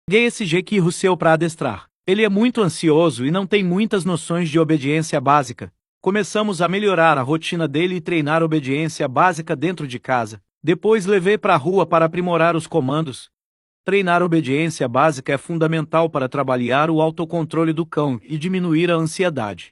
Peguei esse Jake Russell para adestrar. Ele é muito ansioso e não tem muitas noções de obediência básica. Começamos a melhorar a rotina dele e treinar obediência básica dentro de casa. Depois levei para a rua para aprimorar os comandos. Treinar obediência básica é fundamental para trabalhar o autocontrole do cão e diminuir a ansiedade.